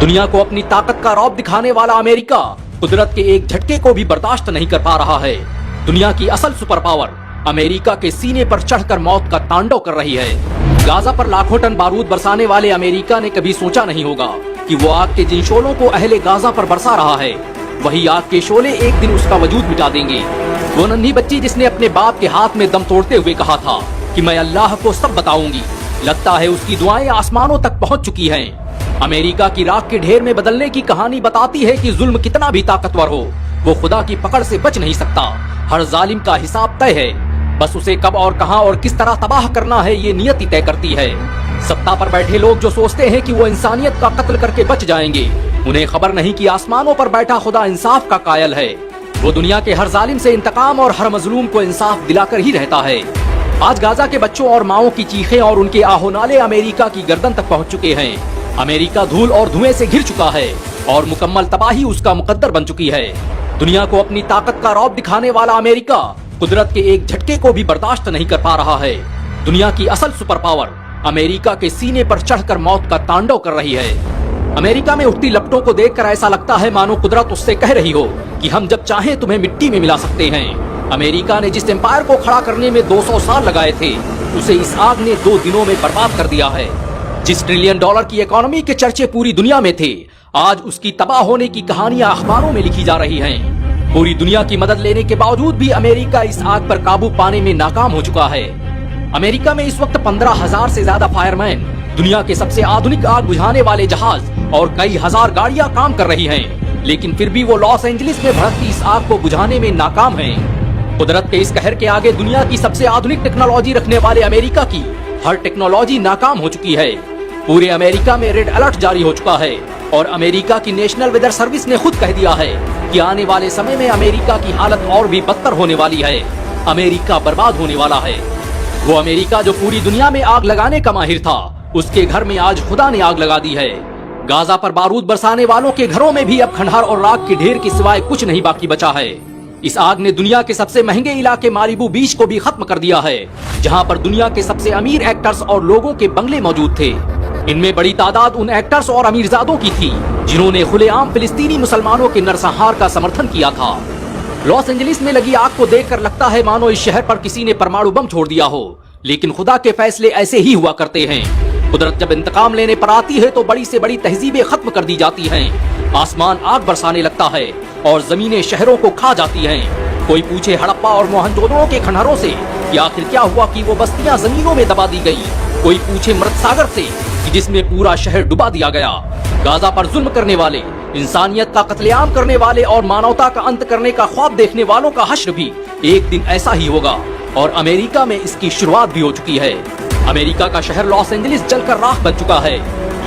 दुनिया को अपनी ताकत का रौब दिखाने वाला अमेरिका कुदरत के एक झटके को भी बर्दाश्त नहीं कर पा रहा है। दुनिया की असल सुपर पावर अमेरिका के सीने पर चढ़कर मौत का तांडव कर रही है। गाजा पर लाखों टन बारूद बरसाने वाले अमेरिका ने कभी सोचा नहीं होगा कि वो आग के जिन शोलों को अहले गाजा पर बरसा रहा है, वही आग के शोले एक दिन उसका वजूद मिटा देंगे। वो नन्ही बच्ची जिसने अपने बाप के हाथ में दम तोड़ते हुए कहा था कि मैं अल्लाह को सब बताऊंगी, लगता है उसकी दुआएं आसमानों तक पहुंच चुकी हैं। अमेरिका की राख के ढेर में बदलने की कहानी बताती है कि जुल्म कितना भी ताकतवर हो, वो खुदा की पकड़ से बच नहीं सकता। हर जालिम का हिसाब तय है, बस उसे कब और कहां और किस तरह तबाह करना है ये नियति तय करती है। सत्ता पर बैठे लोग जो सोचते हैं कि वो इंसानियत का कत्ल करके बच जाएंगे, उन्हें खबर नहीं कि आसमानों पर बैठा खुदा इंसाफ का कायल है। वो दुनिया के हर जालिम से इंतकाम और हर मजलूम को इंसाफ दिलाकर ही रहता है। आज गाजा के बच्चों और माओं की चीखें और उनके आहोनाले अमेरिका की गर्दन तक पहुंच चुके हैं। अमेरिका धूल और धुएं से घिर चुका है और मुकम्मल तबाही उसका मुकद्दर बन चुकी है। दुनिया को अपनी ताकत का रौब दिखाने वाला अमेरिका कुदरत के एक झटके को भी बर्दाश्त नहीं कर पा रहा है। दुनिया की असल सुपर पावर अमेरिका के सीने पर चढ़कर मौत का तांडव कर रही है। अमेरिका में उठती लपटों को देखकर ऐसा लगता है मानो कुदरत उससे कह रही हो कि हम जब चाहें तुम्हें मिट्टी में मिला सकते हैं। अमेरिका ने जिस एम्पायर को खड़ा करने में 200 साल लगाए थे, उसे इस आग ने 2 दिनों में बर्बाद कर दिया है। जिस $1 ट्रिलियन की इकोनॉमी के चर्चे पूरी दुनिया में थे, आज उसकी तबाह होने की कहानियां अखबारों में लिखी जा रही हैं। पूरी दुनिया की मदद लेने के बावजूद भी अमेरिका इस आग पर काबू पाने में नाकाम हो चुका है। अमेरिका में इस वक्त 15,000 से ज्यादा फायरमैन, दुनिया के सबसे आधुनिक आग बुझाने वाले जहाज और कई हजार गाड़ियां काम कर रही हैं, लेकिन फिर भी वो लॉस एंजलिस में भड़कती इस आग को बुझाने में नाकाम हैं। कुदरत के इस कहर के आगे दुनिया की सबसे आधुनिक टेक्नोलॉजी रखने वाले अमेरिका की हर टेक्नोलॉजी नाकाम हो चुकी है। पूरे अमेरिका में रेड अलर्ट जारी हो चुका है और अमेरिका की नेशनल वेदर सर्विस ने खुद कह दिया है कि आने वाले समय में अमेरिका की हालत और भी बदतर होने वाली है। अमेरिका बर्बाद होने वाला है। वो अमेरिका जो पूरी दुनिया में आग लगाने का माहिर था, उसके घर में आज खुदा ने आग लगा दी है। गाजा पर बारूद बरसाने वालों के घरों में भी अब खंडहर और राख के ढेर के सिवाय कुछ नहीं बाकी बचा है। इस आग ने दुनिया के सबसे महंगे इलाके मालिबू बीच को भी खत्म कर दिया है, जहां पर दुनिया के सबसे अमीर एक्टर्स और लोगों के बंगले मौजूद थे। इनमें बड़ी तादाद उन एक्टर्स और अमीरजादों की थी जिन्होंने खुलेआम फिलिस्तीनी मुसलमानों के नरसंहार का समर्थन किया था। लॉस एंजलिस में लगी आग को देखकर लगता है मानो इस शहर पर किसी ने परमाणु बम छोड़ दिया हो, लेकिन खुदा के फैसले ऐसे ही हुआ करते हैं। कुदरत जब इंतकाम लेने पर आती है तो बड़ी से बड़ी तहजीबें खत्म कर दी जाती हैं। आसमान आग बरसाने लगता है और जमीनें शहरों को खा जाती हैं। कोई पूछे हड़प्पा और मोहनजोदड़ो के खंडहरों से कि आखिर क्या हुआ कि वो बस्तियां जमीनों में दबा दी गई। कोई पूछे मृत सागर से कि जिसमें पूरा शहर डुबा दिया गया। गाजा पर जुल्म करने वाले, इंसानियत का कत्लेआम करने वाले और मानवता का अंत करने का ख्वाब देखने वालों का हश्र भी एक दिन ऐसा ही होगा और अमेरिका में इसकी शुरुआत भी हो चुकी है। अमेरिका का शहर लॉस एंजलिस जलकर राख बन चुका है।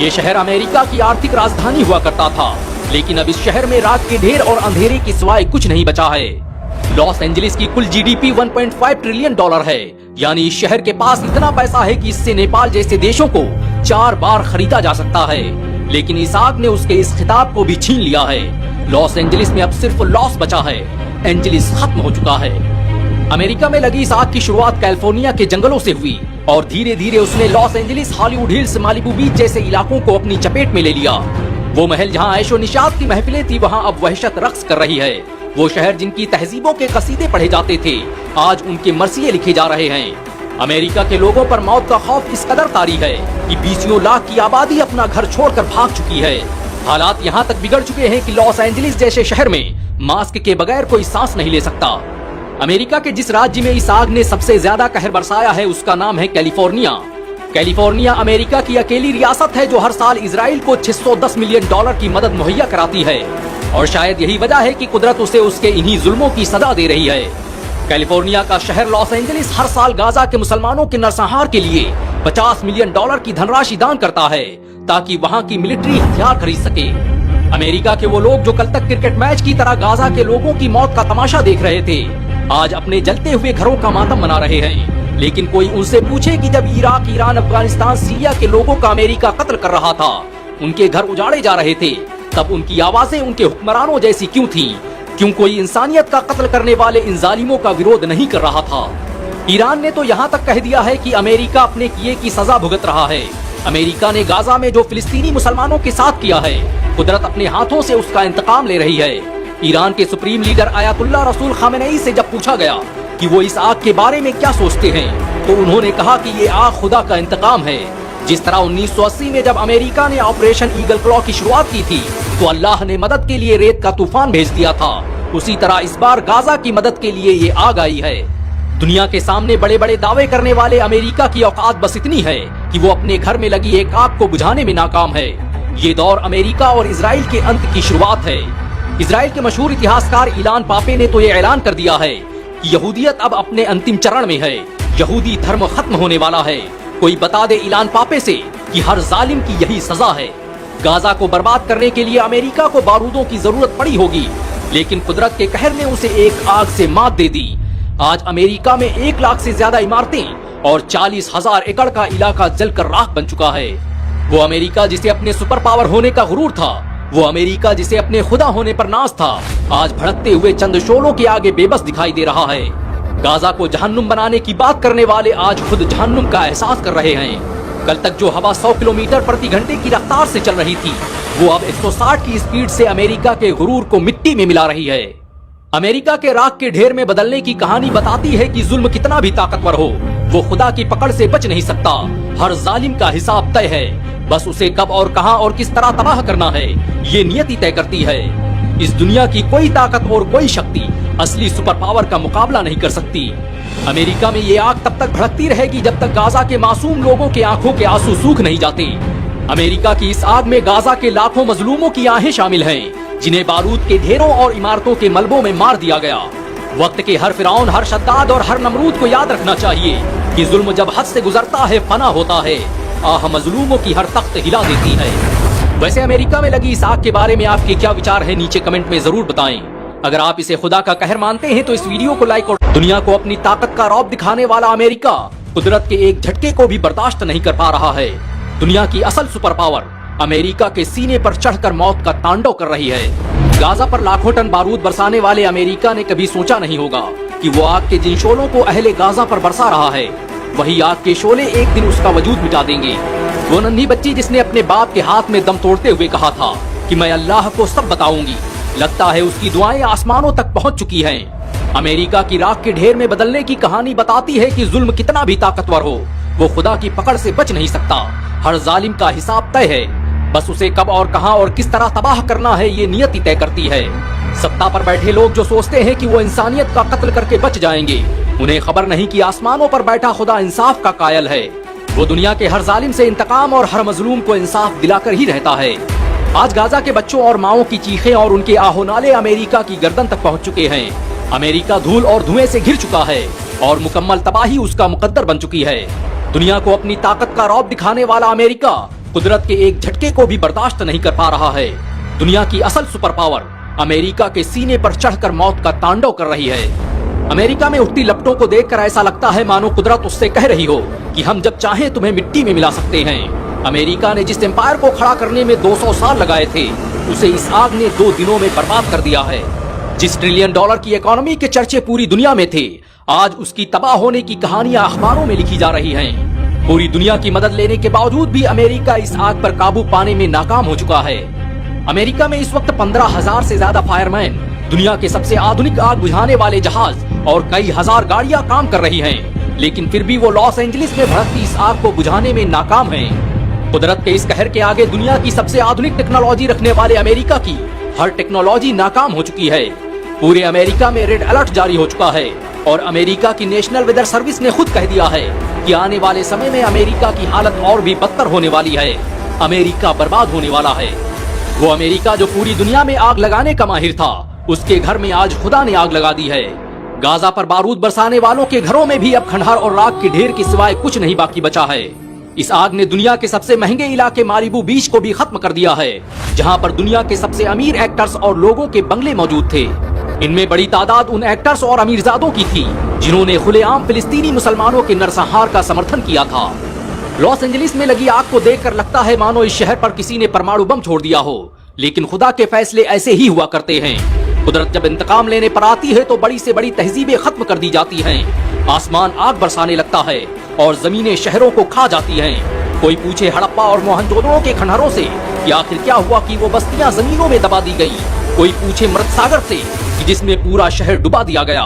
ये शहर अमेरिका की आर्थिक राजधानी हुआ करता था, लेकिन अब इस शहर में राख के ढेर और अंधेरे के सिवाय कुछ नहीं बचा है। लॉस एंजलिस की कुल जीडीपी $1.5 ट्रिलियन है, यानी इस शहर के पास इतना पैसा है कि इससे नेपाल जैसे देशों को 4 बार खरीदा जा सकता है। लेकिन इस आग ने उसके इस खिताब को भी छीन लिया है। लॉस एंजलिस में अब सिर्फ लॉस बचा है, एंजलिस खत्म हो चुका है। अमेरिका में लगी इस आग की शुरुआत कैलिफोर्निया के जंगलों से हुई और धीरे धीरे उसने Los Angeles, Hollywood Hills, Malibu beach जैसे इलाकों को अपनी चपेट में ले लिया। वो महल जहाँ ऐशो निशात की महफिलें थी, वहाँ अब वहशत रक्स कर रही है। वो शहर जिनकी तहजीबों के कसीदे पढ़े जाते थे, आज उनके मरसिये लिखे जा रहे हैं। अमेरिका के लोगों पर मौत का खौफ इस कदर तारी है कि 20 लाख की आबादी अपना घर छोड़कर भाग चुकी है। हालात यहाँ तक बिगड़ चुके हैं कि लॉस एंजलिस जैसे शहर में मास्क के बगैर कोई सांस नहीं ले सकता। अमेरिका के जिस राज्य में इस आग ने सबसे ज्यादा कहर बरसाया है, उसका नाम है कैलिफोर्निया। कैलिफोर्निया अमेरिका की अकेली रियासत है जो हर साल इजराइल को $610 मिलियन की मदद मुहैया कराती है, और शायद यही वजह है कि कुदरत उसे उसके इन्हीं जुल्मों की सजा दे रही है। कैलिफोर्निया का शहर लॉस एंजलिस हर साल गाजा के मुसलमानों के नरसंहार के लिए $50 मिलियन की धनराशि दान करता है ताकि वहाँ की मिलिट्री हथियार खरीद सके। अमेरिका के वो लोग जो कल तक क्रिकेट मैच की तरह गाजा के लोगों की मौत का तमाशा देख रहे थे, आज अपने जलते हुए घरों का मातम मना रहे हैं। लेकिन कोई उनसे पूछे कि जब इराक, ईरान, अफगानिस्तान, सीरिया के लोगों का अमेरिका कत्ल कर रहा था, उनके घर उजाड़े जा रहे थे, तब उनकी आवाजें उनके हुक्मरानों जैसी क्यों थीं? क्यों कोई इंसानियत का कत्ल करने वाले इन जालिमों का विरोध नहीं कर रहा था? ईरान ने तो यहाँ तक कह दिया है कि अमेरिका अपने किए की सजा भुगत रहा है। अमेरिका ने गाजा में जो फिलिस्तीनी मुसलमानों के साथ किया है, कुदरत अपने हाथों से उसका इंतकाम ले रही है। ईरान के सुप्रीम लीडर आयतुल्लाह रसूल खामेनेई से जब पूछा गया कि वो इस आग के बारे में क्या सोचते हैं, तो उन्होंने कहा कि ये आग खुदा का इंतकाम है। जिस तरह 1980 में जब अमेरिका ने ऑपरेशन ईगल क्लॉ की शुरुआत की थी तो अल्लाह ने मदद के लिए रेत का तूफान भेज दिया था, उसी तरह इस बार गाजा की मदद के लिए ये आग आई है। दुनिया के सामने बड़े बड़े दावे करने वाले अमेरिका की औकात बस इतनी है कि वो अपने घर में लगी एक आग को बुझाने में नाकाम है। ये दौर अमेरिका और इजराइल के अंत की शुरुआत है। इजराइल के मशहूर इतिहासकार इलान पापे ने तो ये ऐलान कर दिया है कि यहूदियत अब अपने अंतिम चरण में है, यहूदी धर्म खत्म होने वाला है। कोई बता दे इलान पापे से कि हर जालिम की यही सजा है। गाजा को बर्बाद करने के लिए अमेरिका को बारूदों की जरूरत पड़ी होगी, लेकिन कुदरत के कहर ने उसे एक आग से मात दे दी। आज अमेरिका में 1 लाख से ज्यादा इमारतें और 40,000 एकड़ का इलाका जलकर राख बन चुका है। वो अमेरिका जिसे अपने सुपर पावर होने का गुरूर था, वो अमेरिका जिसे अपने खुदा होने पर नाज था, आज भड़कते हुए चंद शोलों के आगे बेबस दिखाई दे रहा है। गाजा को जहन्नुम बनाने की बात करने वाले आज खुद जहन्नुम का एहसास कर रहे हैं। कल तक जो हवा 100 किलोमीटर प्रति घंटे की रफ्तार से चल रही थी, वो अब 160 की स्पीड से अमेरिका के गुरूर को मिट्टी में मिला रही है। अमेरिका के राख के ढेर में बदलने की कहानी बताती है कि जुल्म कितना भी ताकतवर हो, वो खुदा की पकड़ से बच नहीं सकता। हर जालिम का हिसाब तय है, बस उसे कब और कहां और किस तरह तबाह करना है, ये नियति तय करती है। इस दुनिया की कोई ताकत और कोई शक्ति असली सुपर पावर का मुकाबला नहीं कर सकती। अमेरिका में ये आग तब तक भड़कती रहेगी जब तक गाजा के मासूम लोगों के आंखों के आंसू सूख नहीं जाते। अमेरिका की इस आग में गाजा के लाखों मजलूमों की आहें शामिल हैं, जिन्हें बारूद के ढेरों और इमारतों के मलबों में मार दिया गया। वक्त के हर फिरौन, हर शद्दाद और हर नमरूद को याद रखना चाहिए कि जुल्म जब हद से गुजरता है फना होता है। आह मजलूमों की हर तख्त हिला देती है। वैसे अमेरिका में लगी इस आग के बारे में आपके क्या विचार है, नीचे कमेंट में जरूर बताएं। अगर आप इसे खुदा का कहर मानते हैं तो इस वीडियो को लाइक और दुनिया को अपनी ताकत का रौब दिखाने वाला अमेरिका कुदरत के एक झटके को भी बर्दाश्त नहीं कर पा रहा है। दुनिया की असल सुपर पावर अमेरिका के सीने पर चढ़कर मौत का तांडव कर रही है। गाजा पर लाखों टन बारूद बरसाने वाले अमेरिका ने कभी सोचा नहीं होगा कि वो आग के जिन शोलों को अहले गाजा पर बरसा रहा है, वही आग के शोले एक दिन उसका वजूद मिटा देंगे। वो नन्ही बच्ची जिसने अपने बाप के हाथ में दम तोड़ते हुए कहा था कि मैं अल्लाह को सब बताऊंगी, लगता है उसकी दुआएं आसमानों तक पहुंच चुकी हैं। अमेरिका की राख के ढेर में बदलने की कहानी बताती है कि जुल्म कितना भी ताकतवर हो, वो खुदा की पकड़ से बच नहीं सकता। हर जालिम का हिसाब तय है, बस उसे कब और कहां और किस तरह तबाह करना है, ये नियति तय करती है। सत्ता पर बैठे लोग जो सोचते हैं कि वो इंसानियत का कत्ल करके बच जाएंगे, उन्हें खबर नहीं कि आसमानों पर बैठा खुदा इंसाफ का कायल है। वो दुनिया के हर जालिम से इंतकाम और हर मजलूम को इंसाफ दिलाकर ही रहता है। आज गाजा के बच्चों और माओं की चीखें और उनके आहोनाले अमेरिका की गर्दन तक पहुंच चुके हैं। अमेरिका धूल और धुएं से घिर चुका है और मुकम्मल तबाही उसका मुकद्दर बन चुकी है। दुनिया को अपनी ताकत का रौब दिखाने वाला अमेरिका कुदरत के एक झटके को भी बर्दाश्त नहीं कर पा रहा है। दुनिया की असल सुपर पावर अमेरिका के सीने पर चढ़कर मौत का तांडव कर रही है। अमेरिका में उठती लपटों को देखकर ऐसा लगता है मानो कुदरत उससे कह रही हो कि हम जब चाहें तुम्हें मिट्टी में मिला सकते हैं। अमेरिका ने जिस एम्पायर को खड़ा करने में 200 साल लगाए थे, उसे इस आग ने 2 दिनों में बर्बाद कर दिया है। जिस $1 ट्रिलियन की इकोनॉमी के चर्चे पूरी दुनिया में थे, आज उसकी तबाह होने की कहानियां अखबारों में लिखी जा रही हैं। पूरी दुनिया की मदद लेने के बावजूद भी अमेरिका इस आग पर काबू पाने में नाकाम हो चुका है। अमेरिका में इस वक्त 15,000 से ज्यादा फायरमैन, दुनिया के सबसे आधुनिक आग बुझाने वाले जहाज और कई हजार गाड़ियां काम कर रही हैं, लेकिन फिर भी वो लॉस एंजलिस में भड़कती इस आग को बुझाने में नाकाम हैं। कुदरत के इस कहर के आगे दुनिया की सबसे आधुनिक टेक्नोलॉजी रखने वाले अमेरिका की हर टेक्नोलॉजी नाकाम हो चुकी है। पूरे अमेरिका में रेड अलर्ट जारी हो चुका है और अमेरिका की नेशनल वेदर सर्विस ने खुद कह दिया है कि आने वाले समय में अमेरिका की हालत और भी बदतर होने वाली है। अमेरिका बर्बाद होने वाला है। वो अमेरिका जो पूरी दुनिया में आग लगाने का माहिर था, उसके घर में आज खुदा ने आग लगा दी है। गाजा पर बारूद बरसाने वालों के घरों में भी अब खंडहर और राख के ढेर के सिवाय कुछ नहीं बाकी बचा है। इस आग ने दुनिया के सबसे महंगे इलाके मालिबू बीच को भी खत्म कर दिया है, जहां पर दुनिया के सबसे अमीर एक्टर्स और लोगों के बंगले मौजूद थे। इनमें बड़ी तादाद उन एक्टर्स और अमीरजादों की थी जिन्होंने खुलेआम फिलिस्तीनी मुसलमानों के नरसंहार का समर्थन किया था। लॉस एंजलिस में लगी आग को देखकर लगता है मानो इस शहर पर किसी ने परमाणु बम छोड़ दिया हो, लेकिन खुदा के फैसले ऐसे ही हुआ करते हैं। कुदरत जब इंतकाम लेने पर आती है तो बड़ी से बड़ी तहजीबें खत्म कर दी जाती हैं। आसमान आग बरसाने लगता है और जमीनें शहरों को खा जाती हैं। कोई पूछे हड़प्पा और मोहनजोदड़ो के खंडहरों से कि आखिर क्या हुआ कि वो बस्तियां जमीनों में दबा दी गई। कोई पूछे मृत सागर से कि जिसमें पूरा शहर डुबा दिया गया।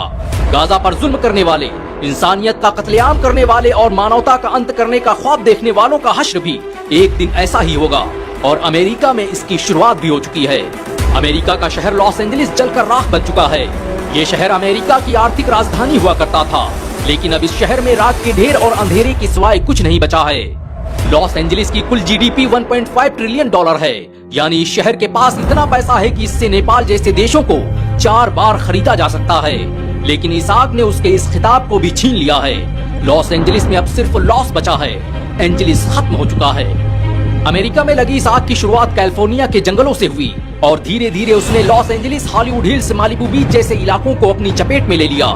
गाजा पर जुल्म करने वाले, इंसानियत का कत्लेआम करने वाले और मानवता का अंत करने का ख्वाब देखने वालों का हश्र भी एक दिन ऐसा ही होगा। और अमेरिका में इसकी शुरुआत भी हो चुकी है। अमेरिका का शहर लॉस एंजलिस जलकर राख बन चुका है। ये शहर अमेरिका की आर्थिक राजधानी हुआ करता था, लेकिन अब इस शहर में राख के ढेर और अंधेरे के सिवाय कुछ नहीं बचा है। लॉस एंजलिस की कुल जीडीपी 1.5 ट्रिलियन डॉलर है, यानी इस शहर के पास इतना पैसा है कि इससे नेपाल जैसे देशों को 4 बार खरीदा जा सकता है। लेकिन इस आग ने उसके इस खिताब को भी छीन लिया है। लॉस एंजलिस में अब सिर्फ लॉस बचा है, एंजलिस खत्म हो चुका है। अमेरिका में लगी इस आग की शुरुआत कैलिफोर्निया के जंगलों से हुई और धीरे धीरे उसने Los Angeles, Hollywood Hills, Malibu beach जैसे इलाकों को अपनी चपेट में ले लिया।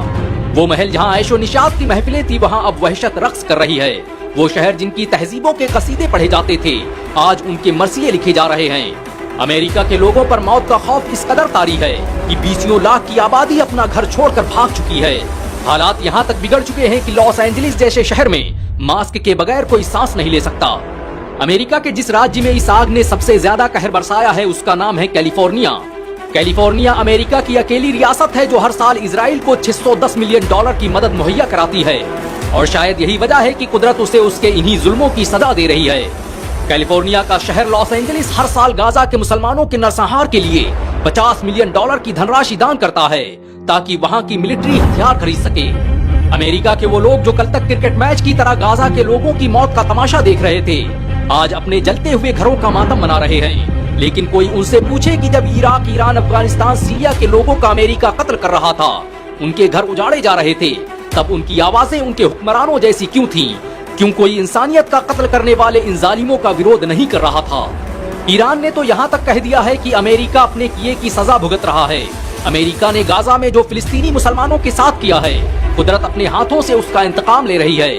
वो महल जहाँ ऐशो निशात की महफिलें थी, वहाँ अब वहशत रक्स कर रही है। वो शहर जिनकी तहजीबों के कसीदे पढ़े जाते थे, आज उनके मरसिये लिखे जा रहे हैं। अमेरिका के लोगों पर मौत का खौफ इस कदर तारी है कि 20 लाख की आबादी अपना घर छोड़कर भाग चुकी है। हालात यहाँ तक बिगड़ चुके हैं कि लॉस एंजलिस जैसे शहर में मास्क के बगैर कोई सांस नहीं ले सकता। अमेरिका के जिस राज्य में इस आग ने सबसे ज्यादा कहर बरसाया है, उसका नाम है कैलिफोर्निया। कैलिफोर्निया अमेरिका की अकेली रियासत है जो हर साल इजराइल को $610 मिलियन की मदद मुहैया कराती है। और शायद यही वजह है कि कुदरत उसे उसके इन्हीं जुल्मों की सजा दे रही है। कैलिफोर्निया का शहर लॉस एंजलिस हर साल गाजा के मुसलमानों के नरसंहार के लिए $50 मिलियन की धनराशि दान करता है, ताकि वहाँ की मिलिट्री हथियार खरीद सके। अमेरिका के वो लोग जो कल तक क्रिकेट मैच की तरह गाजा के लोगों की मौत का तमाशा देख रहे थे, आज अपने जलते हुए घरों का मातम मना रहे हैं। लेकिन कोई उनसे पूछे कि जब इराक, ईरान, अफगानिस्तान, सीरिया के लोगों का अमेरिका कत्ल कर रहा था, उनके घर उजाड़े जा रहे थे, तब उनकी आवाजें उनके हुक्मरानों जैसी क्यों थीं? क्यों कोई इंसानियत का कत्ल करने वाले इन जालिमों का विरोध नहीं कर रहा था? ईरान ने तो यहाँ तक कह दिया है कि अमेरिका अपने किए की सजा भुगत रहा है। अमेरिका ने गाजा में जो फिलिस्तीनी मुसलमानों के साथ किया है, कुदरत अपने हाथों से उसका इंतकाम ले रही है।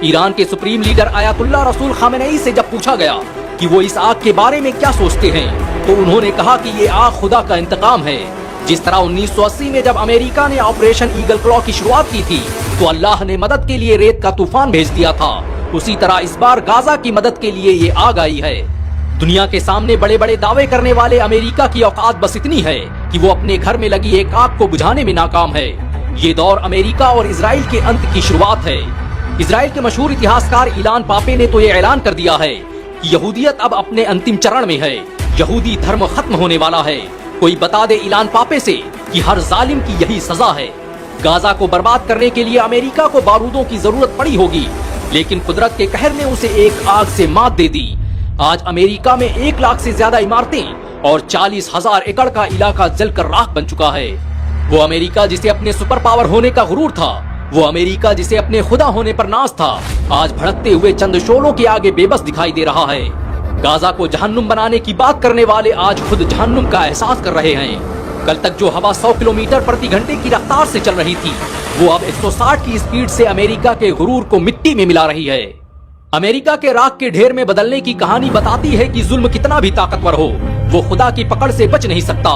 ईरान के सुप्रीम लीडर आयतुल्लाह रसूल खामेनेई से जब पूछा गया कि वो इस आग के बारे में क्या सोचते हैं, तो उन्होंने कहा कि ये आग खुदा का इंतकाम है। जिस तरह 1980 में जब अमेरिका ने ऑपरेशन ईगल क्लॉ की शुरुआत की थी, तो अल्लाह ने मदद के लिए रेत का तूफान भेज दिया था, उसी तरह इस बार गाजा की मदद के लिए ये आग आई है। दुनिया के सामने बड़े बड़े दावे करने वाले अमेरिका की औकात बस इतनी है कि वो अपने घर में लगी एक आग को बुझाने में नाकाम है। ये दौर अमेरिका और इजराइल के अंत की शुरुआत है। इजराइल के मशहूर इतिहासकार इलान पापे ने तो ये ऐलान कर दिया है कि यहूदियत अब अपने अंतिम चरण में है, यहूदी धर्म खत्म होने वाला है। कोई बता दे इलान पापे से कि हर जालिम की यही सजा है। गाजा को बर्बाद करने के लिए अमेरिका को बारूदों की जरूरत पड़ी होगी, लेकिन कुदरत के कहर ने उसे एक आग से मात दे दी। आज अमेरिका में 1 लाख से ज्यादा इमारतें और 40,000 एकड़ का इलाका जलकर राख बन चुका है। वो अमेरिका जिसे अपने सुपर पावर होने का गुरूर था, वो अमेरिका जिसे अपने खुदा होने पर नाज था, आज भड़कते हुए चंद शोलों के आगे बेबस दिखाई दे रहा है। गाजा को जहन्नुम बनाने की बात करने वाले आज खुद जहन्नुम का एहसास कर रहे हैं। कल तक जो हवा 100 किलोमीटर प्रति घंटे की रफ्तार से चल रही थी, वो अब 160 की स्पीड से अमेरिका के गुरूर को मिट्टी में मिला रही है। अमेरिका के राख के ढेर में बदलने की कहानी बताती है कि जुल्म कितना भी ताकतवर हो, वो खुदा की पकड़ से बच नहीं सकता।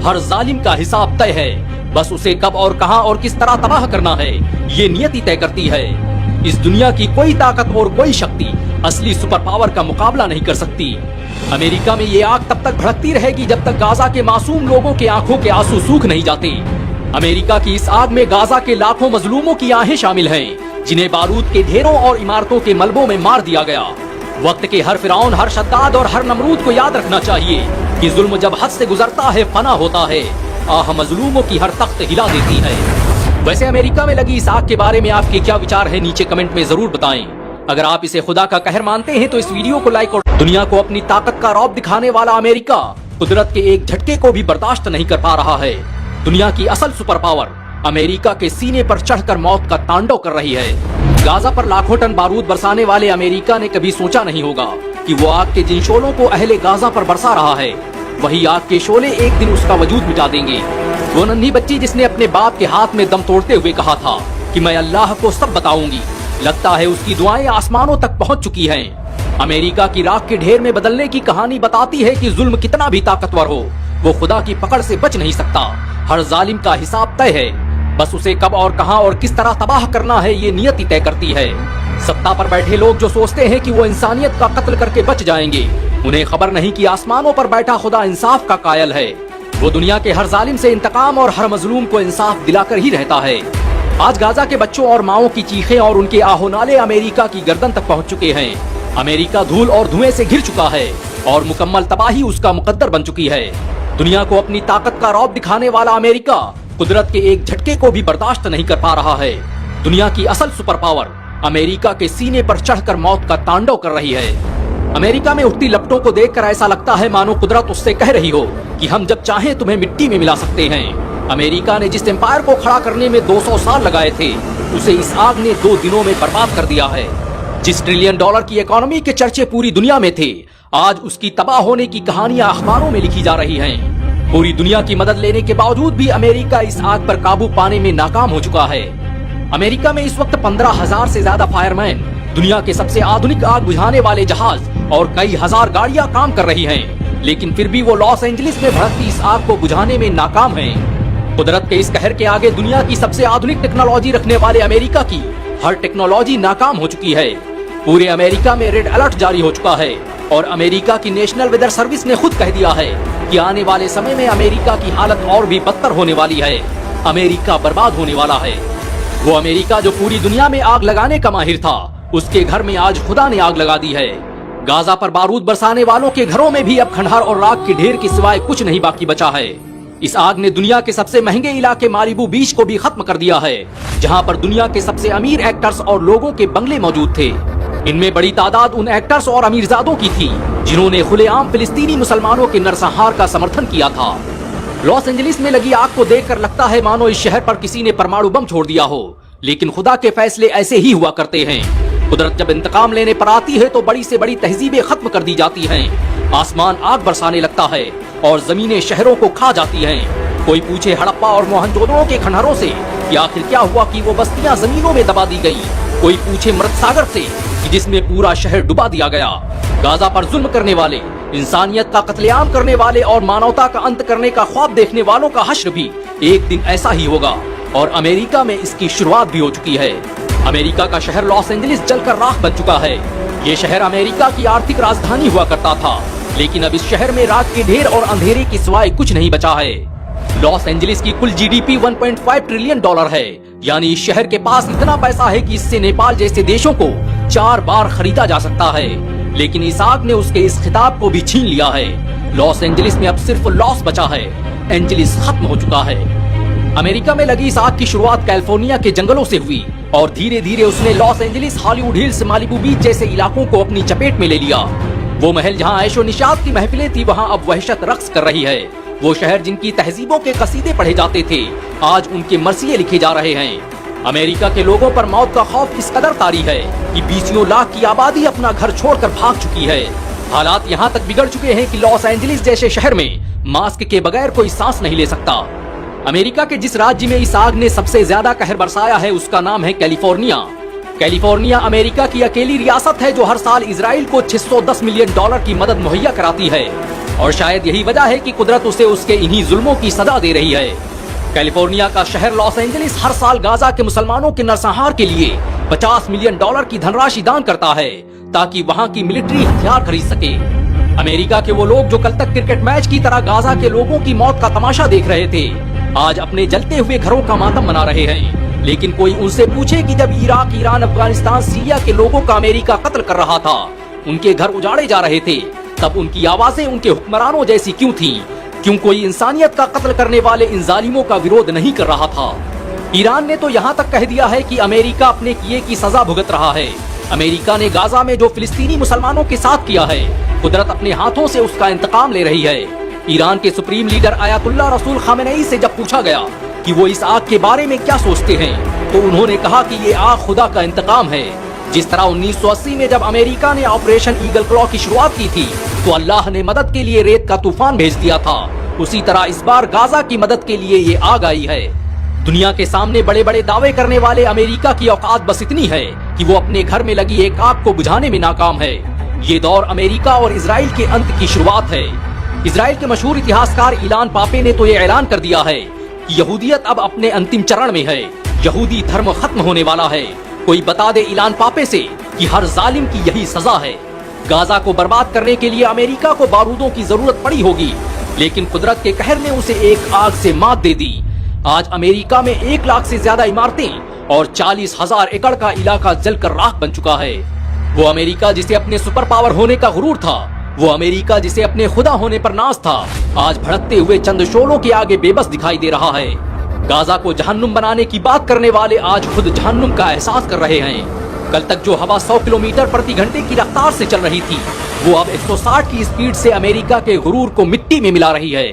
हर जालिम का हिसाब तय है, बस उसे कब और कहां और किस तरह तबाह करना है, ये नियति तय करती है। इस दुनिया की कोई ताकत और कोई शक्ति असली सुपर पावर का मुकाबला नहीं कर सकती। अमेरिका में ये आग तब तक भड़कती रहेगी जब तक गाजा के मासूम लोगों के आंखों के आंसू सूख नहीं जाते। अमेरिका की इस आग में गाजा के लाखों मजलूमों की आहें शामिल हैं, जिन्हें बारूद के ढेरों और इमारतों के मलबों में मार दिया गया। वक्त के हर फिरौन, हर शद्दाद और हर नमरूद को याद रखना चाहिए कि जुल्म जब हद से गुजरता है फना होता है। आह मजलूमों की हर तख्त हिला देती है। वैसे अमेरिका में लगी इस आग के बारे में आपके क्या विचार है, नीचे कमेंट में जरूर बताएं। अगर आप इसे खुदा का कहर मानते हैं तो इस वीडियो को लाइक और दुनिया को अपनी ताकत का रौब दिखाने वाला अमेरिका कुदरत के एक झटके को भी बर्दाश्त नहीं कर पा रहा है। दुनिया की असल सुपर पावर अमेरिका के सीने पर चढ़कर मौत का तांडव कर रही है। गाजा पर लाखों टन बारूद बरसाने वाले अमेरिका ने कभी सोचा नहीं होगा कि वो आग के जिन शोलों को अहले गाजा पर बरसा रहा है, वही आग के शोले एक दिन उसका वजूद मिटा देंगे। वो नन्ही बच्ची जिसने अपने बाप के हाथ में दम तोड़ते हुए कहा था कि मैं अल्लाह को सब बताऊंगी, लगता है उसकी दुआएं आसमानों तक पहुंच चुकी हैं। अमेरिका की राख के ढेर में बदलने की कहानी बताती है कि जुल्म कितना भी ताकतवर हो, वो खुदा की पकड़ से बच नहीं सकता। हर जालिम का हिसाब तय है, बस उसे कब और कहां और किस तरह तबाह करना है, ये नियति तय करती है। सत्ता पर बैठे लोग जो सोचते हैं कि वो इंसानियत का कत्ल करके बच जाएंगे, उन्हें खबर नहीं कि आसमानों पर बैठा खुदा इंसाफ का कायल है। वो दुनिया के हर जालिम से इंतकाम और हर मजलूम को इंसाफ दिलाकर ही रहता है। आज गाजा के बच्चों और माओं की चीखें और उनके आहोनाले अमेरिका की गर्दन तक पहुंच चुके हैं। अमेरिका धूल और धुएं से घिर चुका है और मुकम्मल तबाही उसका मुकद्दर बन चुकी है। दुनिया को अपनी ताकत का रौब दिखाने वाला अमेरिका कुदरत के एक झटके को भी बर्दाश्त नहीं कर पा रहा है। दुनिया की असल सुपर पावर अमेरिका के सीने पर चढ़कर मौत का तांडव कर रही है। अमेरिका में उठती लपटों को देखकर ऐसा लगता है मानो कुदरत उससे कह रही हो कि हम जब चाहें तुम्हें मिट्टी में मिला सकते हैं। अमेरिका ने जिस एम्पायर को खड़ा करने में 200 साल लगाए थे, उसे इस आग ने 2 दिनों में बर्बाद कर दिया है। जिस ट्रिलियन डॉलर की इकोनॉमी के चर्चे पूरी दुनिया में थे, आज उसकी तबाह होने की कहानियां अखबारों में लिखी जा रही हैं। पूरी दुनिया की मदद लेने के बावजूद भी अमेरिका इस आग पर काबू पाने में नाकाम हो चुका है। अमेरिका में इस वक्त 15,000 से ज्यादा फायरमैन, दुनिया के सबसे आधुनिक आग बुझाने वाले जहाज और कई हजार गाड़ियां काम कर रही हैं, लेकिन फिर भी वो लॉस एंजलिस में भड़कती इस आग को बुझाने में नाकाम हैं। कुदरत के इस कहर के आगे दुनिया की सबसे आधुनिक टेक्नोलॉजी रखने वाले अमेरिका की हर टेक्नोलॉजी नाकाम हो चुकी है। पूरे अमेरिका में रेड अलर्ट जारी हो चुका है और अमेरिका की नेशनल वेदर सर्विस ने खुद कह दिया है कि आने वाले समय में अमेरिका की हालत और भी बदतर होने वाली है। अमेरिका बर्बाद होने वाला है। वो अमेरिका जो पूरी दुनिया में आग लगाने का माहिर था, उसके घर में आज खुदा ने आग लगा दी है। गाजा पर बारूद बरसाने वालों के घरों में भी अब खंडहर और राख के ढेर के सिवाय कुछ नहीं बाकी बचा है। इस आग ने दुनिया के सबसे महंगे इलाके मालिबू बीच को भी खत्म कर दिया है, जहां पर दुनिया के सबसे अमीर एक्टर्स और लोगों के बंगले मौजूद थे। इनमें बड़ी तादाद उन एक्टर्स और अमीरजादों की थी जिन्होंने खुलेआम फिलिस्तीनी मुसलमानों के नरसंहार का समर्थन किया था। लॉस एंजलिस में लगी आग को देखकर लगता है मानो इस शहर पर किसी ने परमाणु बम छोड़ दिया हो, लेकिन खुदा के फैसले ऐसे ही हुआ करते हैं। कुदरत जब इंतकाम लेने पर आती है तो बड़ी से बड़ी तहजीबें खत्म कर दी जाती हैं। आसमान आग बरसाने लगता है और जमीनें शहरों को खा जाती हैं। कोई पूछे हड़प्पा और मोहनजोदड़ो के खंडहरों से कि आखिर क्या हुआ कि वो बस्तियां जमीनों में दबा दी गई। कोई पूछे मृत सागर से कि जिसमें पूरा शहर डुबा दिया गया। गाजा पर जुल्म करने वाले, इंसानियत का कत्लेआम करने वाले और मानवता का अंत करने का ख्वाब देखने वालों का हश्र भी एक दिन ऐसा ही होगा और अमेरिका में इसकी शुरुआत भी हो चुकी है। अमेरिका का शहर लॉस एंजलिस जलकर राख बन चुका है। ये शहर अमेरिका की आर्थिक राजधानी हुआ करता था, लेकिन अब इस शहर में राख के ढेर और अंधेरे के सिवाय कुछ नहीं बचा है। लॉस एंजलिस की कुल जीडीपी 1.5 ट्रिलियन डॉलर है, यानी इस शहर के पास इतना पैसा है कि इससे नेपाल जैसे देशों को 4 बार खरीदा जा सकता है। लेकिन इस आग ने उसके इस खिताब को भी छीन लिया है। लॉस एंजलिस में अब सिर्फ लॉस बचा है, एंजलिस खत्म हो चुका है। अमेरिका में लगी इस आग की शुरुआत कैलिफोर्निया के जंगलों से हुई और धीरे धीरे उसने Los Angeles, Hollywood Hills, Malibu beach जैसे इलाकों को अपनी चपेट में ले लिया। वो महल जहाँ ऐशो निशात की महफिलें थी, वहाँ अब वहशत रक्स कर रही है। वो शहर जिनकी तहजीबों के कसीदे पढ़े जाते थे, आज उनके मरसिये लिखे जा रहे हैं। अमेरिका के लोगों पर मौत का खौफ इस कदर तारी है कि 20 लाख की आबादी अपना घर छोड़कर भाग चुकी है। हालात यहाँ तक बिगड़ चुके हैं कि लॉस एंजलिस जैसे शहर में मास्क के बगैर कोई सांस नहीं ले सकता। अमेरिका के जिस राज्य में इस आग ने सबसे ज्यादा कहर बरसाया है, उसका नाम है कैलिफोर्निया। कैलिफोर्निया अमेरिका की अकेली रियासत है जो हर साल इजराइल को $610 मिलियन की मदद मुहैया कराती है, और शायद यही वजह है कि कुदरत उसे उसके इन्हीं जुल्मों की सजा दे रही है। कैलिफोर्निया का शहर लॉस एंजलिस हर साल गाजा के मुसलमानों के नरसंहार के लिए $50 मिलियन की धनराशि दान करता है ताकि वहाँ की मिलिट्री हथियार खरीद सके। अमेरिका के वो लोग जो कल तक क्रिकेट मैच की तरह गाजा के लोगों की मौत का तमाशा देख रहे थे, आज अपने जलते हुए घरों का मातम मना रहे हैं। लेकिन कोई उनसे पूछे कि जब इराक, ईरान, अफगानिस्तान, सीरिया के लोगों का अमेरिका कत्ल कर रहा था, उनके घर उजाड़े जा रहे थे, तब उनकी आवाजें उनके हुक्मरानों जैसी क्यों थीं? क्यों कोई इंसानियत का कत्ल करने वाले इन जालिमों का विरोध नहीं कर रहा था? ईरान ने तो यहाँ तक कह दिया है कि अमेरिका अपने किए की सजा भुगत रहा है। अमेरिका ने गाजा में जो फिलिस्तीनी मुसलमानों के साथ किया है, कुदरत अपने हाथों से उसका इंतकाम ले रही है। ईरान के सुप्रीम लीडर आयतुल्लाह रसूल खामेनेई से जब पूछा गया कि वो इस आग के बारे में क्या सोचते हैं, तो उन्होंने कहा कि ये आग खुदा का इंतकाम है। जिस तरह 1980 में जब अमेरिका ने ऑपरेशन ईगल क्लॉ की शुरुआत की थी तो अल्लाह ने मदद के लिए रेत का तूफान भेज दिया था, उसी तरह इस बार गाजा की मदद के लिए ये आग आई है। दुनिया के सामने बड़े बड़े दावे करने वाले अमेरिका की औकात बस इतनी है कि वो अपने घर में लगी एक आग को बुझाने में नाकाम है। ये दौर अमेरिका और इजराइल के अंत की शुरुआत है। इजराइल के मशहूर इतिहासकार इलान पापे ने तो ये ऐलान कर दिया है कि यहूदियत अब अपने अंतिम चरण में है। यहूदी धर्म खत्म होने वाला है। कोई बता दे इलान पापे से कि हर जालिम की यही सजा है। गाजा को बर्बाद करने के लिए अमेरिका को बारूदों की जरूरत पड़ी होगी, लेकिन कुदरत के कहर ने उसे एक आग से मात दे दी। आज अमेरिका में 1 लाख से ज्यादा इमारतें और 40,000 एकड़ का इलाका जलकर राख बन चुका है। वो अमेरिका जिसे अपने सुपर पावर होने का गुरूर था, वो अमेरिका जिसे अपने खुदा होने पर नाज था, आज भड़कते हुए चंद शोलों के आगे बेबस दिखाई दे रहा है। गाजा को जहन्नुम बनाने की बात करने वाले आज खुद जहन्नुम का एहसास कर रहे हैं। कल तक जो हवा 100 किलोमीटर प्रति घंटे की रफ्तार से चल रही थी, वो अब 160 की स्पीड से अमेरिका के गुरूर को मिट्टी में मिला रही है।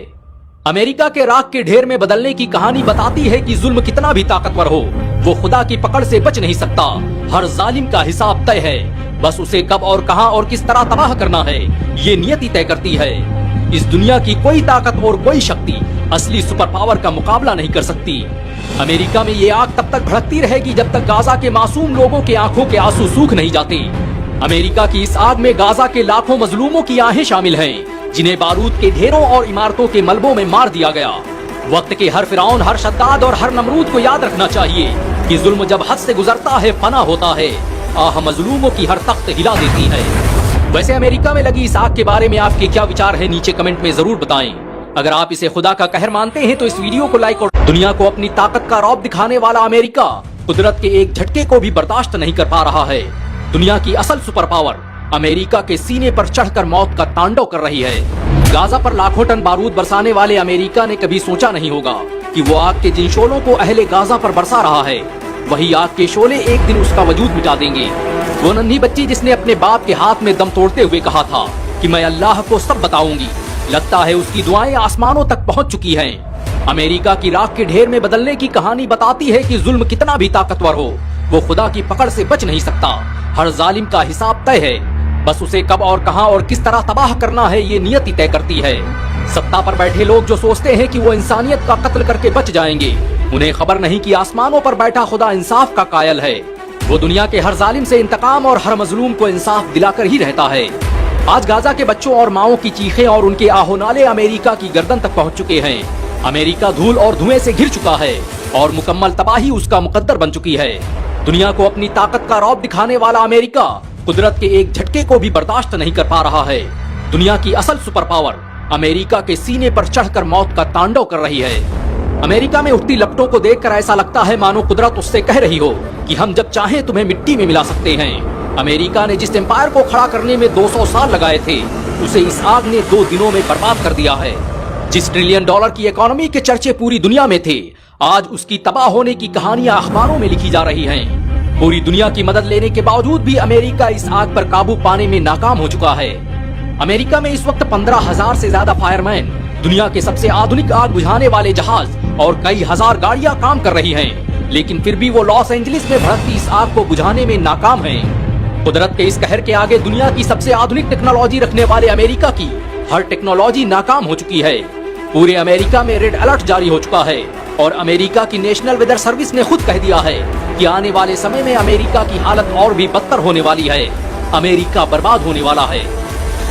अमेरिका के राख के ढेर में बदलने की कहानी बताती है कि जुल्म कितना भी ताकतवर हो, वो खुदा की पकड़ से बच नहीं सकता। हर जालिम का हिसाब तय है, बस उसे कब और कहां और किस तरह तबाह करना है, ये नियति तय करती है। इस दुनिया की कोई ताकत और कोई शक्ति असली सुपर पावर का मुकाबला नहीं कर सकती। अमेरिका में ये आग तब तक भड़कती रहेगी जब तक गाजा के मासूम लोगों के आंखों के आंसू सूख नहीं जाते। अमेरिका की इस आग में गाजा के लाखों मजलूमों की आहें शामिल हैं, जिन्हें बारूद के ढेरों और इमारतों के मलबों में मार दिया गया। वक्त के हर फिरौन, हर शद्दाद और हर नमरूद को याद रखना चाहिए कि जुल्म जब हद से गुजरता है फना होता है। आह मजलूमों की हर तख्त हिला देती है। वैसे अमेरिका में लगी इस आग के बारे में आपके क्या विचार है, नीचे कमेंट में जरूर बताएं। अगर आप इसे खुदा का कहर मानते हैं तो इस वीडियो को लाइक और दुनिया को अपनी ताकत का रौब दिखाने वाला अमेरिका कुदरत के एक झटके को भी बर्दाश्त नहीं कर पा रहा है। दुनिया की असल सुपर पावर अमेरिका के सीने पर चढ़कर मौत का तांडव कर रही है। गाजा पर लाखों टन बारूद बरसाने वाले अमेरिका ने कभी सोचा नहीं होगा कि वो आग के जिन शोलों को अहले गाजा पर बरसा रहा है, वही आग के शोले एक दिन उसका वजूद मिटा देंगे। वो नन्ही बच्ची जिसने अपने बाप के हाथ में दम तोड़ते हुए कहा था कि मैं अल्लाह को सब बताऊंगी, लगता है उसकी दुआएं आसमानों तक पहुंच चुकी हैं। अमेरिका की राख के ढेर में बदलने की कहानी बताती है कि जुल्म कितना भी ताकतवर हो, वो खुदा की पकड़ से बच नहीं सकता। हर जालिम का हिसाब तय है, बस उसे कब और कहां और किस तरह तबाह करना है, ये नियति तय करती है। सत्ता पर बैठे लोग जो सोचते हैं कि वो इंसानियत का कत्ल करके बच जाएंगे, उन्हें खबर नहीं कि आसमानों पर बैठा खुदा इंसाफ का कायल है। वो दुनिया के हर जालिम से इंतकाम और हर मजलूम को इंसाफ दिलाकर ही रहता है। आज गाजा के बच्चों और माओं की चीखें और उनके आहोनाले अमेरिका की गर्दन तक पहुंच चुके हैं। अमेरिका धूल और धुएं से घिर चुका है और मुकम्मल तबाही उसका मुकद्दर बन चुकी है। दुनिया को अपनी ताकत का रौब दिखाने वाला अमेरिका कुदरत के एक झटके को भी बर्दाश्त नहीं कर पा रहा है। दुनिया की असल सुपर पावर अमेरिका के सीने पर चढ़कर मौत का तांडव कर रही है। अमेरिका में उठती लपटों को देखकर ऐसा लगता है मानो कुदरत उससे कह रही हो कि हम जब चाहें तुम्हें मिट्टी में मिला सकते हैं। अमेरिका ने जिस एम्पायर को खड़ा करने में 200 साल लगाए थे, उसे इस आग ने 2 दिनों में बर्बाद कर दिया है। जिस $1 ट्रिलियन की इकोनॉमी के चर्चे पूरी दुनिया में थे, आज उसकी तबाह होने की कहानियां अखबारों में लिखी जा रही हैं। पूरी दुनिया की मदद लेने के बावजूद भी अमेरिका इस आग पर काबू पाने में नाकाम हो चुका है। अमेरिका में इस वक्त 15,000 से ज्यादा फायरमैन, दुनिया के सबसे आधुनिक आग बुझाने वाले जहाज और कई हजार गाड़ियां काम कर रही हैं, लेकिन फिर भी वो लॉस एंजलिस में भड़कती इस आग को बुझाने में नाकाम हैं। कुदरत के इस कहर के आगे दुनिया की सबसे आधुनिक टेक्नोलॉजी रखने वाले अमेरिका की हर टेक्नोलॉजी नाकाम हो चुकी है। पूरे अमेरिका में रेड अलर्ट जारी हो चुका है और अमेरिका की नेशनल वेदर सर्विस ने खुद कह दिया है कि आने वाले समय में अमेरिका की हालत और भी बदतर होने वाली है। अमेरिका बर्बाद होने वाला है।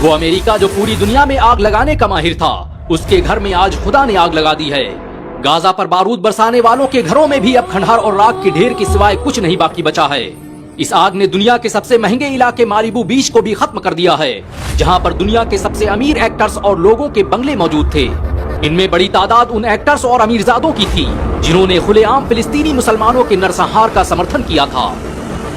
वो अमेरिका जो पूरी दुनिया में आग लगाने का माहिर था, उसके घर में आज खुदा ने आग लगा दी है। गाजा पर बारूद बरसाने वालों के घरों में भी अब खंडहर और राख के ढेर के सिवाय कुछ नहीं बाकी बचा है। इस आग ने दुनिया के सबसे महंगे इलाके मालिबू बीच को भी खत्म कर दिया है, जहां पर दुनिया के सबसे अमीर एक्टर्स और लोगों के बंगले मौजूद थे। इनमें बड़ी तादाद उन एक्टर्स और अमीरजादों की थी जिन्होंने खुलेआम फिलिस्तीनी मुसलमानों के नरसंहार का समर्थन किया था।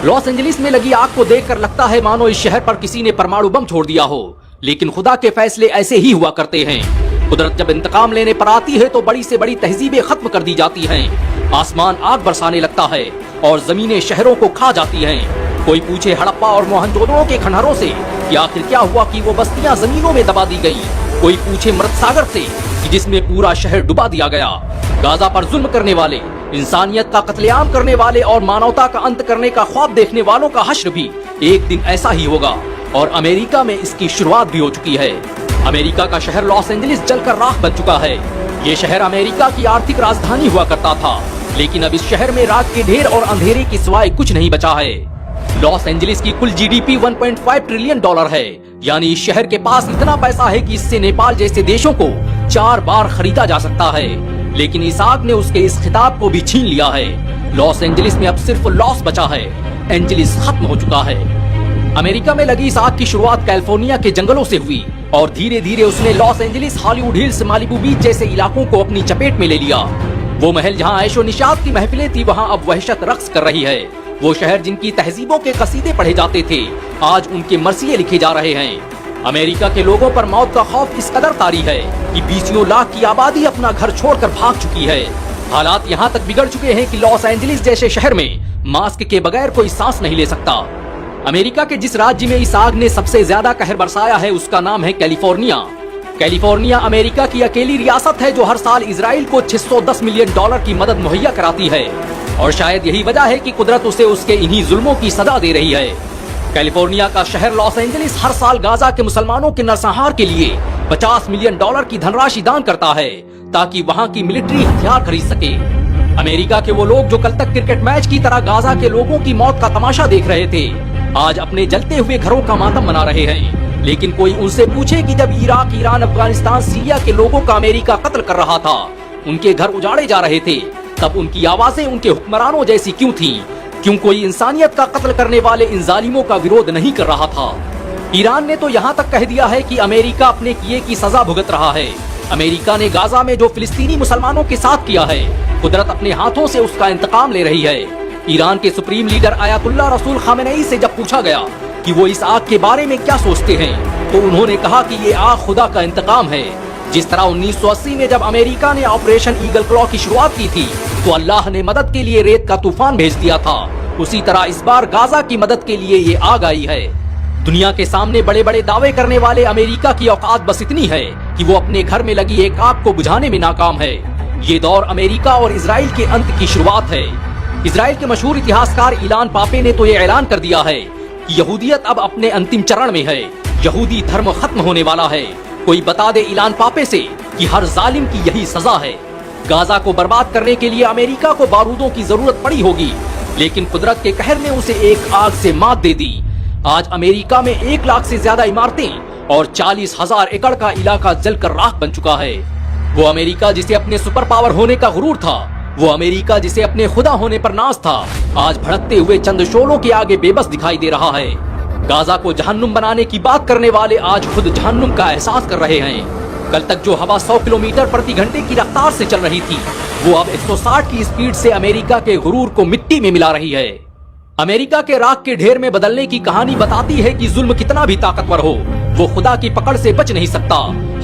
लॉस एंजलिस में लगी आग को देखकर लगता है मानो इस शहर पर किसी ने परमाणु बम छोड़ दिया हो, लेकिन खुदा के फैसले ऐसे ही हुआ करते हैं। कुदरत जब इंतकाम लेने पर आती है तो बड़ी से बड़ी तहजीबें खत्म कर दी जाती हैं। आसमान आग बरसाने लगता है और जमीनें शहरों को खा जाती हैं। कोई पूछे हड़प्पा और मोहनजोदड़ो के खंडहरों से कि आखिर क्या हुआ कि वो बस्तियां जमीनों में दबा दी गई। कोई पूछे मृत सागर से कि जिसमें पूरा शहर डुबा दिया गया। गाजा पर जुल्म करने वाले, इंसानियत का कत्लेआम करने वाले और मानवता का अंत करने का ख्वाब देखने वालों का हश्र भी एक दिन ऐसा ही होगा और अमेरिका में इसकी शुरुआत भी हो चुकी है। अमेरिका का शहर लॉस एंजलिस जलकर राख बन चुका है। ये शहर अमेरिका की आर्थिक राजधानी हुआ करता था, लेकिन अब इस शहर में राख के ढेर और अंधेरे के सिवाय कुछ नहीं बचा है। लॉस एंजलिस की कुल जीडीपी $1.5 ट्रिलियन है, यानी इस शहर के पास इतना पैसा है कि इससे नेपाल जैसे देशों को 4 बार खरीदा जा सकता है। लेकिन इस आग ने उसके इस खिताब को भी छीन लिया है। लॉस एंजलिस में अब सिर्फ लॉस बचा है। एंजलिस खत्म हो चुका है। अमेरिका में लगी इस आग की शुरुआत कैलिफोर्निया के जंगलों से हुई और धीरे धीरे उसने Los Angeles, Hollywood Hills, Malibu beach जैसे इलाकों को अपनी चपेट में ले लिया। वो महल जहां ऐशो निशात की महफिलें थी, वहां अब वहशत रक्स कर रही है। वो शहर जिनकी तहजीबों के कसीदे पढ़े जाते थे, आज उनके मरसिये लिखे जा रहे हैं। अमेरिका के लोगों पर मौत का खौफ इस कदर तारी है कि 20 लाख की आबादी अपना घर छोड़कर भाग चुकी है। हालात यहाँ तक बिगड़ चुके हैं कि लॉस एंजलिस जैसे शहर में मास्क के बगैर कोई सांस नहीं ले सकता। अमेरिका के जिस राज्य में इस आग ने सबसे ज्यादा कहर बरसाया है, उसका नाम है कैलिफोर्निया। कैलिफोर्निया अमेरिका की अकेली रियासत है जो हर साल इजराइल को $610 मिलियन की मदद मुहैया कराती है, और शायद यही वजह है कि कुदरत उसे उसके इन्हीं जुल्मों की सजा दे रही है। कैलिफोर्निया का शहर लॉस एंजलिस हर साल गाजा के मुसलमानों के नरसंहार के लिए $50 मिलियन की धनराशि दान करता है ताकि वहाँ की मिलिट्री हथियार खरीद सके। अमेरिका के वो लोग जो कल तक क्रिकेट मैच की तरह गाजा के लोगों की मौत का तमाशा देख रहे थे, आज अपने जलते हुए घरों का मातम मना रहे हैं। लेकिन कोई उनसे पूछे कि जब इराक, ईरान, अफगानिस्तान, सीरिया के लोगों का अमेरिका कत्ल कर रहा था, उनके घर उजाड़े जा रहे थे, तब उनकी आवाजें उनके हुक्मरानों जैसी क्यों थीं? क्यों कोई इंसानियत का कत्ल करने वाले इन जालिमों का विरोध नहीं कर रहा था? ईरान ने तो यहाँ तक कह दिया है कि अमेरिका अपने किए की सजा भुगत रहा है। अमेरिका ने गाजा में जो फिलिस्तीनी मुसलमानों के साथ किया है, कुदरत अपने हाथों से उसका इंतकाम ले रही है। ईरान के सुप्रीम लीडर आयतुल्लाह रसूल खामेनेई से जब पूछा गया कि वो इस आग के बारे में क्या सोचते हैं, तो उन्होंने कहा कि ये आग खुदा का इंतकाम है। जिस तरह 1980 में जब अमेरिका ने ऑपरेशन ईगल क्लॉ की शुरुआत की थी, तो अल्लाह ने मदद के लिए रेत का तूफान भेज दिया था, उसी तरह इस बार गाजा की मदद के लिए ये आग आई है। दुनिया के सामने बड़े बड़े दावे करने वाले अमेरिका की औकात बस इतनी है कि वो अपने घर में लगी एक आग को बुझाने में नाकाम है। ये दौर अमेरिका और इजराइल के अंत की शुरुआत है। इजराइल के मशहूर इतिहासकार इलान पापे ने तो ये ऐलान कर दिया है कि यहूदियत अब अपने अंतिम चरण में है, यहूदी धर्म खत्म होने वाला है। कोई बता दे इलान पापे से कि हर जालिम की यही सजा है। गाजा को बर्बाद करने के लिए अमेरिका को बारूदों की जरूरत पड़ी होगी, लेकिन कुदरत के कहर ने उसे एक आग से मात दे दी। आज अमेरिका में 1 लाख से ज्यादा इमारतें और 40,000 एकड़ का इलाका जलकर राख बन चुका है। वो अमेरिका जिसे अपने सुपर पावर होने का गुरूर था, वो अमेरिका जिसे अपने खुदा होने पर नाज था, आज भड़कते हुए चंद शोलों के आगे बेबस दिखाई दे रहा है। गाजा को जहन्नुम बनाने की बात करने वाले आज खुद जहन्नुम का एहसास कर रहे हैं। कल तक जो हवा 100 किलोमीटर प्रति घंटे की रफ्तार से चल रही थी, वो अब 160 की स्पीड से अमेरिका के गुरूर को मिट्टी में मिला रही है। अमेरिका के राख के ढेर में बदलने की कहानी बताती है कि जुल्म कितना भी ताकतवर हो, वो खुदा की पकड़ से बच नहीं सकता।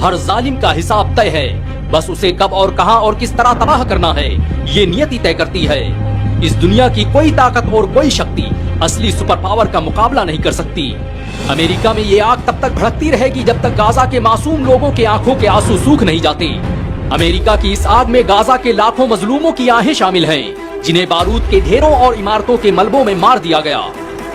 हर जालिम का हिसाब तय है, बस उसे कब और कहां और किस तरह तबाह करना है, ये नियति तय करती है। इस दुनिया की कोई ताकत और कोई शक्ति असली सुपर पावर का मुकाबला नहीं कर सकती। अमेरिका में ये आग तब तक भड़कती रहेगी जब तक गाजा के मासूम लोगों के आंखों के आंसू सूख नहीं जाते। अमेरिका की इस आग में गाजा के लाखों मजलूमों की आहें शामिल हैं, जिन्हें बारूद के ढेरों और इमारतों के मलबों में मार दिया गया।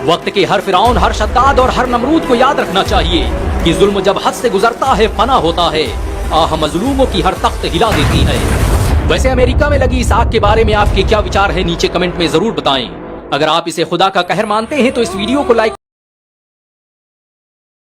वक्त के हर फिरौन, हर शद्दाद और हर नमरूद को याद रखना चाहिए कि जुल्म जब हद से गुजरता है फना होता है। आह मजलूमों की हर तख्त हिला देती है। वैसे अमेरिका में लगी इस आग के बारे में आपके क्या विचार है, नीचे कमेंट में जरूर बताएं। अगर आप इसे खुदा का कहर मानते हैं तो इस वीडियो को लाइक